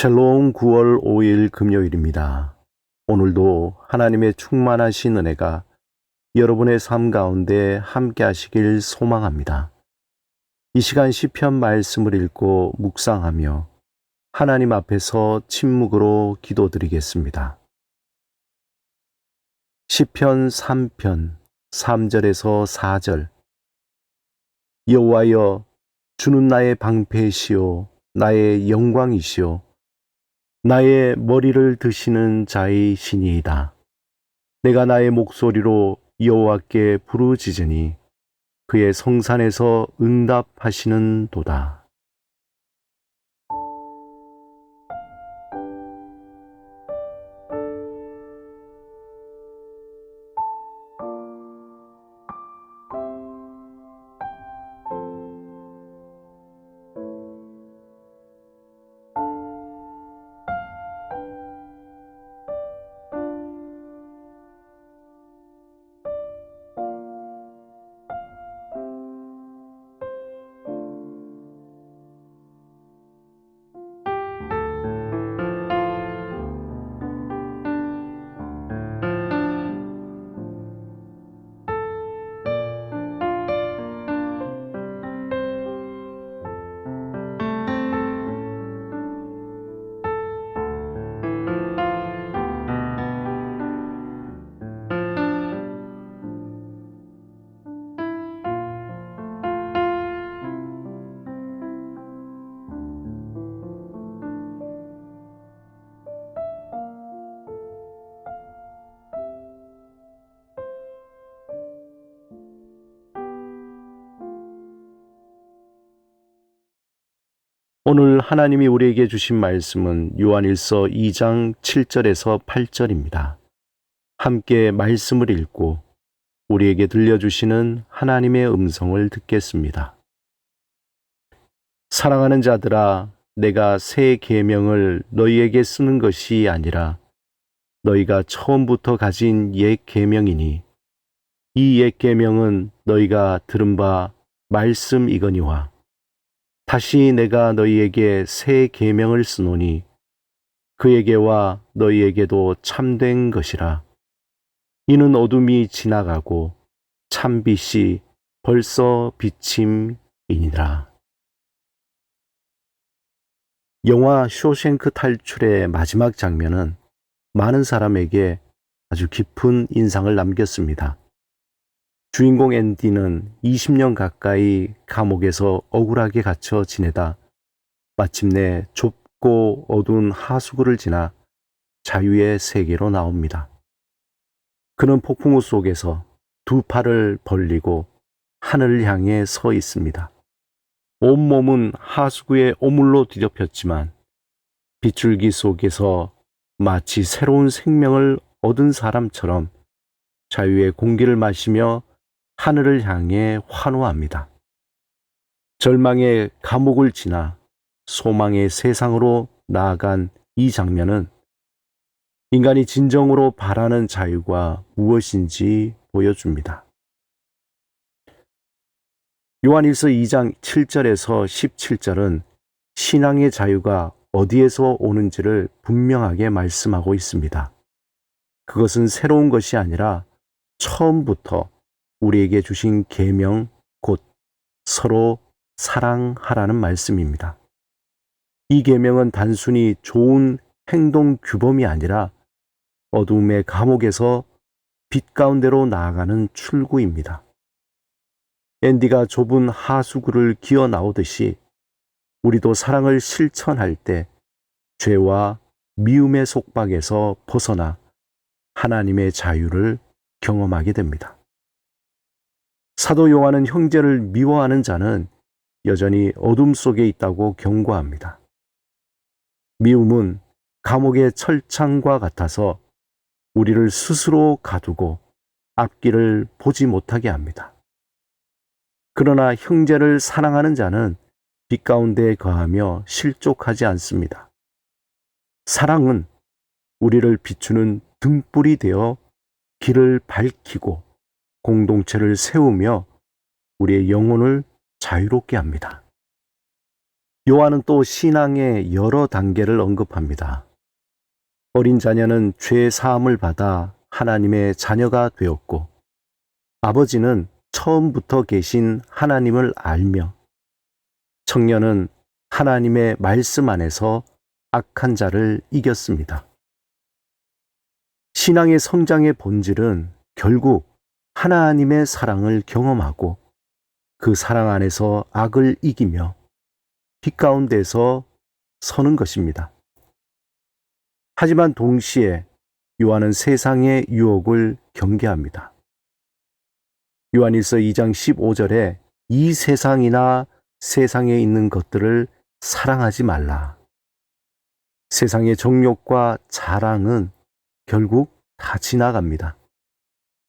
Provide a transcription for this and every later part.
샬롬 9월 5일 금요일입니다. 오늘도 하나님의 충만하신 은혜가 여러분의 삶 가운데 함께 하시길 소망합니다. 이 시간 시편 말씀을 읽고 묵상하며 하나님 앞에서 침묵으로 기도드리겠습니다. 시편 3편 3절에서 4절. 여호와여, 주는 나의 방패시오 나의 영광이시오 나의 머리를 드시는 자의 신이이다. 내가 나의 목소리로 여호와께 부르짖으니 그의 성산에서 응답하시는 도다. 오늘 하나님이 우리에게 주신 말씀은 요한일서 2장 7절에서 8절입니다. 함께 말씀을 읽고 우리에게 들려주시는 하나님의 음성을 듣겠습니다. 사랑하는 자들아, 내가 새 계명을 너희에게 쓰는 것이 아니라 너희가 처음부터 가진 옛 계명이니 이 옛 계명은 너희가 들은 바 말씀이거니와 다시 내가 너희에게 새 계명을 쓰노니 그에게와 너희에게도 참된 것이라. 이는 어둠이 지나가고 참빛이 벌써 비침이니라. 영화 쇼생크 탈출의 마지막 장면은 많은 사람에게 아주 깊은 인상을 남겼습니다. 주인공 앤디는 20년 가까이 감옥에서 억울하게 갇혀 지내다 마침내 좁고 어두운 하수구를 지나 자유의 세계로 나옵니다. 그는 폭풍우 속에서 두 팔을 벌리고 하늘을 향해 서 있습니다. 온몸은 하수구에 오물로 뒤덮였지만 빗줄기 속에서 마치 새로운 생명을 얻은 사람처럼 자유의 공기를 마시며 하늘을 향해 환호합니다. 절망의 감옥을 지나 소망의 세상으로 나아간 이 장면은 인간이 진정으로 바라는 자유가 무엇인지 보여줍니다. 요한일서 2장 7절에서 17절은 신앙의 자유가 어디에서 오는지를 분명하게 말씀하고 있습니다. 그것은 새로운 것이 아니라 처음부터 우리에게 주신 계명, 곧 서로 사랑하라는 말씀입니다. 이 계명은 단순히 좋은 행동 규범이 아니라 어둠의 감옥에서 빛 가운데로 나아가는 출구입니다. 앤디가 좁은 하수구를 기어 나오듯이 우리도 사랑을 실천할 때 죄와 미움의 속박에서 벗어나 하나님의 자유를 경험하게 됩니다. 사도 요한은 형제를 미워하는 자는 여전히 어둠 속에 있다고 경고합니다. 미움은 감옥의 철창과 같아서 우리를 스스로 가두고 앞길을 보지 못하게 합니다. 그러나 형제를 사랑하는 자는 빛 가운데 거하며 실족하지 않습니다. 사랑은 우리를 비추는 등불이 되어 길을 밝히고 공동체를 세우며 우리의 영혼을 자유롭게 합니다. 요한은 또 신앙의 여러 단계를 언급합니다. 어린 자녀는 죄 사함을 받아 하나님의 자녀가 되었고, 아버지는 처음부터 계신 하나님을 알며, 청년은 하나님의 말씀 안에서 악한 자를 이겼습니다. 신앙의 성장의 본질은 결국 하나님의 사랑을 경험하고 그 사랑 안에서 악을 이기며 빛 가운데서 서는 것입니다. 하지만 동시에 요한은 세상의 유혹을 경계합니다. 요한일서 2장 15절에 이 세상이나 세상에 있는 것들을 사랑하지 말라. 세상의 정욕과 자랑은 결국 다 지나갑니다.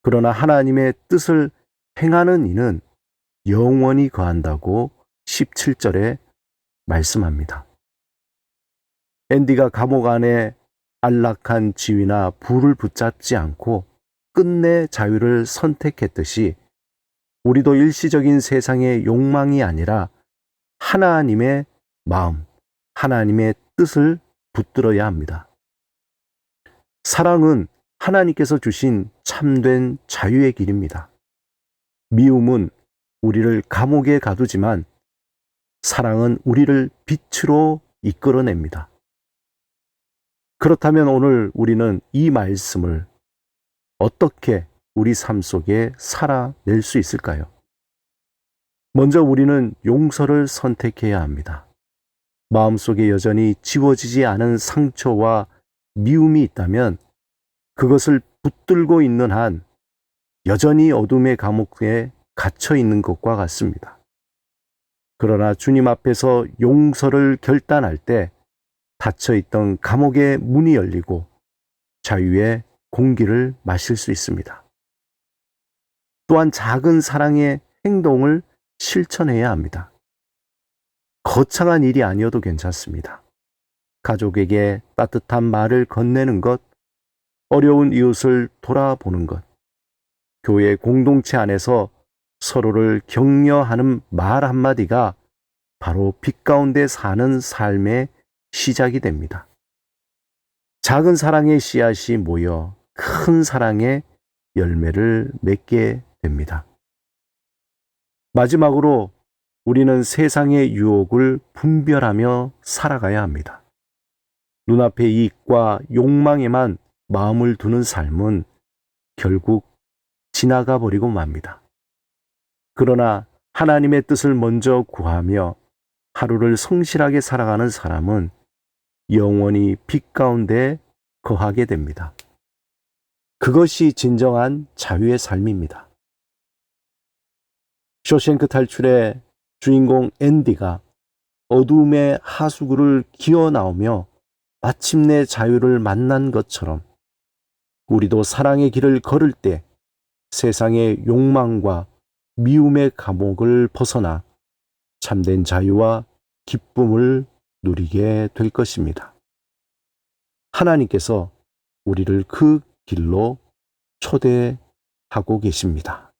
그러나 하나님의 뜻을 행하는 이는 영원히 거한다고 17절에 말씀합니다. 앤디가 감옥 안에 안락한 지위나 부를 붙잡지 않고 끝내 자유를 선택했듯이 우리도 일시적인 세상의 욕망이 아니라 하나님의 마음, 하나님의 뜻을 붙들어야 합니다. 사랑은 하나님께서 주신 참된 자유의 길입니다. 미움은 우리를 감옥에 가두지만 사랑은 우리를 빛으로 이끌어냅니다. 그렇다면 오늘 우리는 이 말씀을 어떻게 우리 삶 속에 살아낼 수 있을까요? 먼저 우리는 용서를 선택해야 합니다. 마음속에 여전히 지워지지 않은 상처와 미움이 있다면 그것을 붙들고 있는 한 여전히 어둠의 감옥에 갇혀 있는 것과 같습니다. 그러나 주님 앞에서 용서를 결단할 때 닫혀있던 감옥의 문이 열리고 자유의 공기를 마실 수 있습니다. 또한 작은 사랑의 행동을 실천해야 합니다. 거창한 일이 아니어도 괜찮습니다. 가족에게 따뜻한 말을 건네는 것, 어려운 이웃을 돌아보는 것, 교회 공동체 안에서 서로를 격려하는 말 한마디가 바로 빛 가운데 사는 삶의 시작이 됩니다. 작은 사랑의 씨앗이 모여 큰 사랑의 열매를 맺게 됩니다. 마지막으로 우리는 세상의 유혹을 분별하며 살아가야 합니다. 눈앞의 이익과 욕망에만 마음을 두는 삶은 결국 지나가 버리고 맙니다. 그러나 하나님의 뜻을 먼저 구하며 하루를 성실하게 살아가는 사람은 영원히 빛 가운데 거하게 됩니다. 그것이 진정한 자유의 삶입니다. 쇼생크 탈출의 주인공 앤디가 어둠의 하수구를 기어 나오며 마침내 자유를 만난 것처럼 우리도 사랑의 길을 걸을 때 세상의 욕망과 미움의 감옥을 벗어나 참된 자유와 기쁨을 누리게 될 것입니다. 하나님께서 우리를 그 길로 초대하고 계십니다.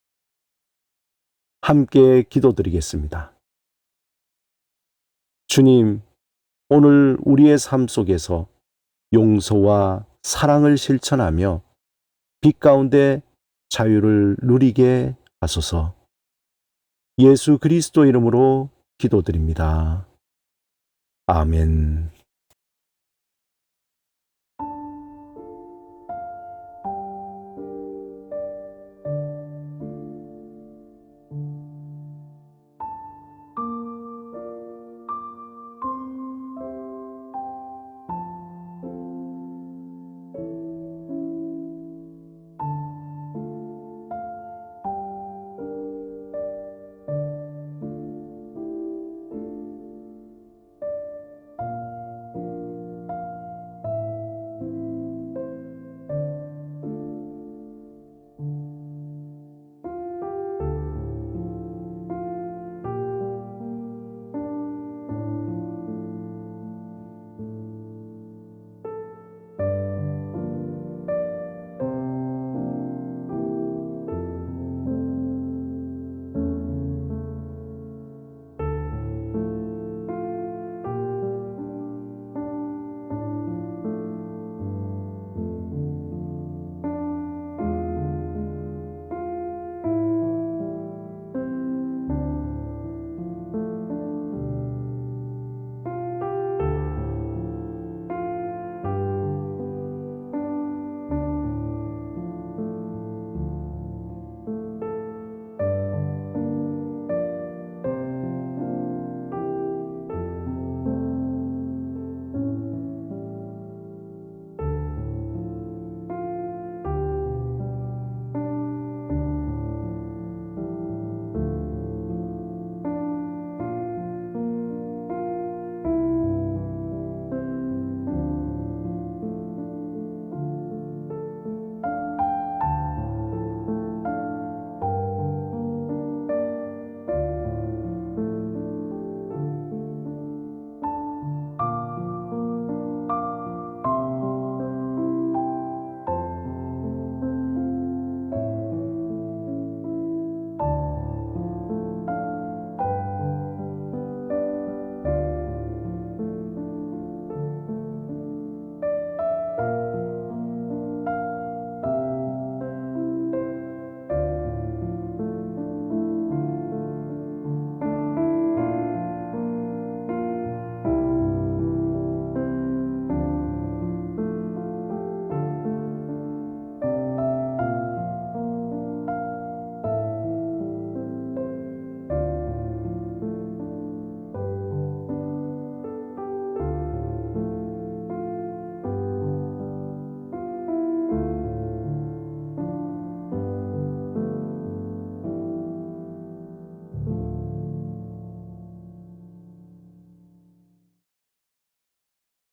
함께 기도드리겠습니다. 주님, 오늘 우리의 삶 속에서 용서와 사랑을 실천하며 빛 가운데 자유를 누리게 하소서. 예수 그리스도 이름으로 기도드립니다. 아멘.